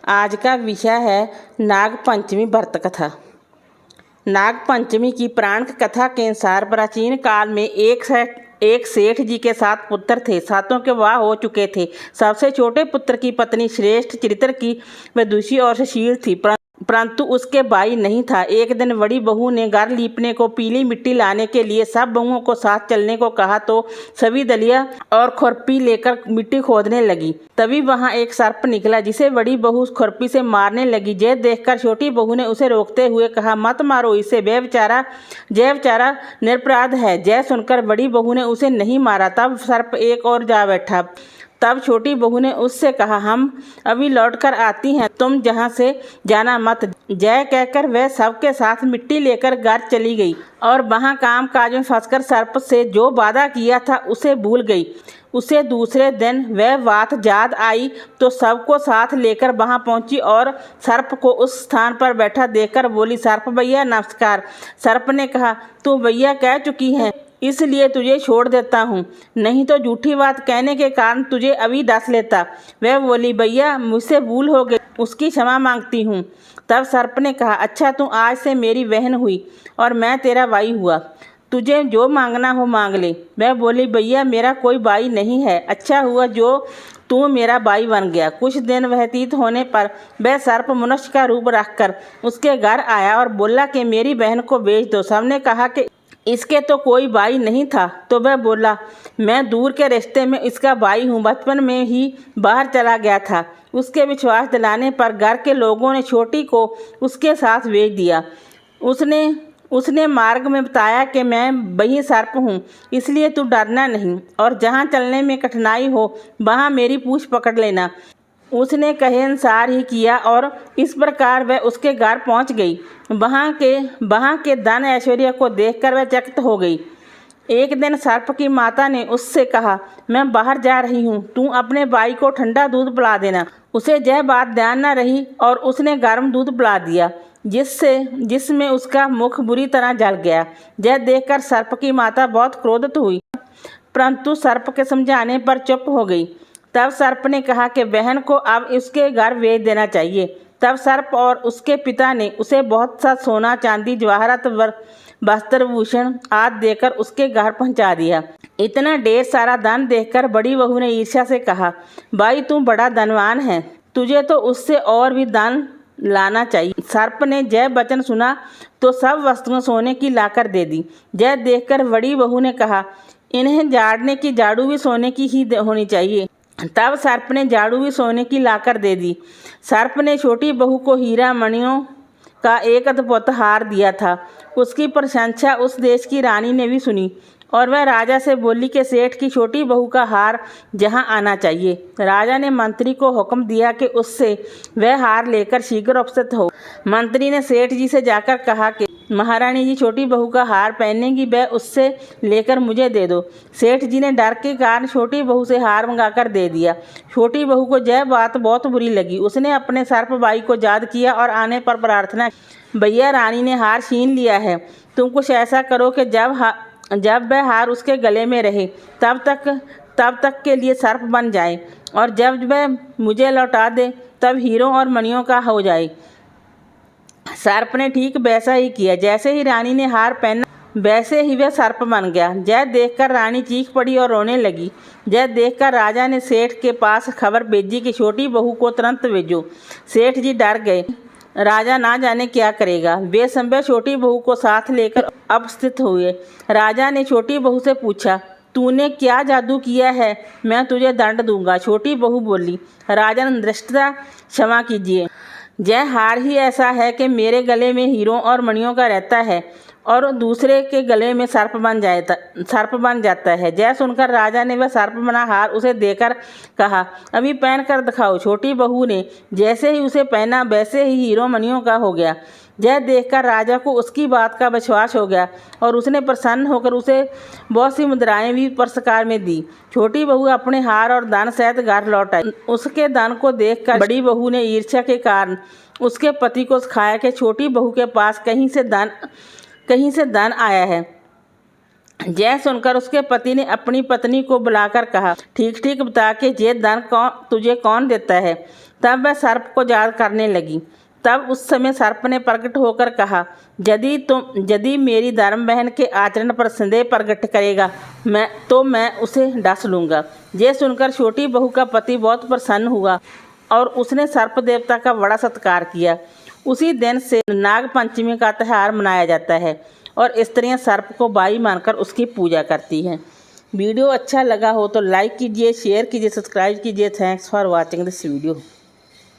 आज का विषय है नाग पंचमी व्रत कथा। नाग पंचमी की पुराण कथा के अनुसार प्राचीन काल में एक सेठ जी के 7 पुत्र थे। सातों के विवाह हो चुके थे। सबसे छोटे पुत्र की पत्नी श्रेष्ठ चरित्र की व दूसरी ओर से शील थी, परंतु उसके भाई नहीं था। एक दिन बड़ी बहू ने घर लीपने को पीली मिट्टी लाने के लिए सब बहुओं को साथ चलने को कहा तो सभी दलिया और खुरपी लेकर मिट्टी खोदने लगी। तभी वहां एक सर्प निकला जिसे बड़ी बहू खुरपी से मारने लगी। जय देखकर छोटी बहू ने उसे रोकते हुए कहा, मत मारो इसे, जय बेचारा निरपराध है। जय सुनकर बड़ी बहू ने उसे नहीं मारा। तब सर्प एक और जा बैठा। तब छोटी बहू ने उससे कहा, हम अभी लौट कर आती हैं, तुम जहाँ से जाना मत। जय कहकर वह सबके साथ मिट्टी लेकर घर चली गई और वहाँ काम काज में फंसकर सर्प से जो वादा किया था उसे भूल गई। उसे दूसरे दिन वह बात याद आई तो सबको साथ लेकर वहाँ पहुँची और सर्प को उस स्थान पर बैठा देखकर बोली, सर्प भैया नमस्कार। सर्प ने कहा, तू भैया कह चुकी है इसलिए तुझे छोड़ देता हूँ, नहीं तो झूठी बात कहने के कारण तुझे अभी डस लेता। वह बोली, भैया मुझसे भूल हो गई, उसकी क्षमा मांगती हूँ। तब सर्प ने कहा, अच्छा तू आज से मेरी बहन हुई और मैं तेरा भाई हुआ, तुझे जो मांगना हो मांग ले। वह बोली, भैया मेरा कोई भाई नहीं है, अच्छा हुआ जो तू मेरा भाई बन गया। कुछ दिन व्यतीत होने पर वह सर्प मनुष्य का रूप रखकर उसके घर आया और बोला कि मेरी बहन को बेच दो। सबने कहा कि इसके तो कोई भाई नहीं था, तो वह बोला, मैं दूर के रिश्ते में इसका भाई हूँ, बचपन में ही बाहर चला गया था। उसके विश्वास दिलाने पर घर के लोगों ने छोटी को उसके साथ भेज दिया। उसने मार्ग में बताया कि मैं वही सर्प हूँ, इसलिए तू डरना नहीं और जहाँ चलने में कठिनाई हो वहाँ मेरी पूँछ पकड़ लेना। उसने कहे अनुसार ही किया और इस प्रकार वह उसके घर पहुंच गई। वहाँ के धन ऐश्वर्य को देखकर वह चकित हो गई। एक दिन सर्प की माता ने उससे कहा, मैं बाहर जा रही हूँ, तू अपने भाई को ठंडा दूध पिला देना। उसे यह बात ध्यान न रही और उसने गर्म दूध पिला दिया, जिसमें उसका मुख बुरी तरह जल गया। यह देखकर सर्प की माता बहुत क्रोधित हुई, परंतु सर्प के समझाने पर चुप हो गई। तब सर्प ने कहा कि बहन को अब उसके घर भेज देना चाहिए। तब सर्प और उसके पिता ने उसे बहुत सा सोना चांदी जवाहरात वस्त्र भूषण आदि देकर उसके घर पहुंचा दिया। इतना ढेर सारा धन देखकर बड़ी बहू ने ईर्ष्या से कहा, भाई तू बड़ा धनवान है, तुझे तो उससे और भी धन लाना चाहिए। सर्प ने जय वचन सुना तो सब वस्तुएं सोने की लाकर दे दी। जय देखकर बड़ी बहू ने कहा, इन्हें झाड़ने की झाड़ू भी सोने की ही होनी चाहिए। तब सर्प ने झाड़ू भी सोने की लाकर दे दी। सर्प ने छोटी बहू को हीरा मणियों का एक अद्भुत हार दिया था। उसकी प्रशंसा उस देश की रानी ने भी सुनी और वह राजा से बोली कि सेठ की छोटी बहू का हार जहां आना चाहिए। राजा ने मंत्री को हुक्म दिया कि उससे वह हार लेकर शीघ्र उपस्थित हो। मंत्री ने सेठ जी से जाकर कहा कि महारानी जी छोटी बहू का हार पहनेगी, वह उससे लेकर मुझे दे दो। सेठ जी ने डर के कारण छोटी बहू से हार मंगाकर दे दिया। छोटी बहू को यह बात बहुत बुरी लगी। उसने अपने सर्प भाई को याद किया और आने पर प्रार्थना, भैया रानी ने हार छीन लिया है, तुम कुछ ऐसा करो कि जब वह हार उसके गले में रहे तब तक के लिए सर्प बन जाए और जब वह मुझे लौटा दे तब हीरों और मणियों का हो जाए। सर्प ने ठीक वैसा ही किया। जैसे ही रानी ने हार पहना वैसे ही वह सर्प बन गया। यह देखकर रानी चीख पड़ी और रोने लगी। यह देखकर राजा ने सेठ के पास खबर भेजी कि छोटी बहू को तुरंत भेजो। सेठ जी डर गए, राजा ना जाने क्या करेगा। वे संभव छोटी बहू को साथ लेकर उपस्थित हुए। राजा ने छोटी बहू से पूछा, तूने क्या जादू किया है, मैं तुझे दंड दूंगा। छोटी बहू बोली, राजा ने धृष्टता क्षमा कीजिए, यह हार ही ऐसा है कि मेरे गले में हीरों और मणियों का रहता है और दूसरे के गले में सर्प बन जाता है। जय सुनकर राजा ने वह सर्प बना हार उसे देकर कहा, अभी पहन कर दिखाओ। छोटी बहू ने जैसे ही उसे पहना वैसे ही हीरों मणियों का हो गया। यह देखकर राजा को उसकी बात का विश्वास हो गया और उसने प्रसन्न होकर उसे बहुत सी मुद्राएं भी पुरस्कार में दी। छोटी बहू अपने हार और धन सहित घर लौट आई। उसके धन को देखकर बड़ी बहू ने ईर्ष्या के कारण उसके पति को सिखाया कि छोटी बहू के पास कहीं से धन आया है। यह सुनकर उसके पति ने अपनी पत्नी को बुलाकर कहा, ठीक ठीक बता के ये धन तुझे कौन देता है। तब वह सर्प को याद करने लगी। तब उस समय सर्प ने प्रकट होकर कहा, यदि मेरी धर्म बहन के आचरण पर संदेह प्रकट करेगा मैं उसे डस लूँगा। यह सुनकर छोटी बहू का पति बहुत प्रसन्न हुआ और उसने सर्प देवता का बड़ा सत्कार किया। उसी दिन से नाग पंचमी का त्यौहार मनाया जाता है और स्त्रियां सर्प को भाई मानकर उसकी पूजा करती हैं। वीडियो अच्छा लगा हो तो लाइक कीजिए, शेयर कीजिए, सब्सक्राइब कीजिए। Thanks for watching this video.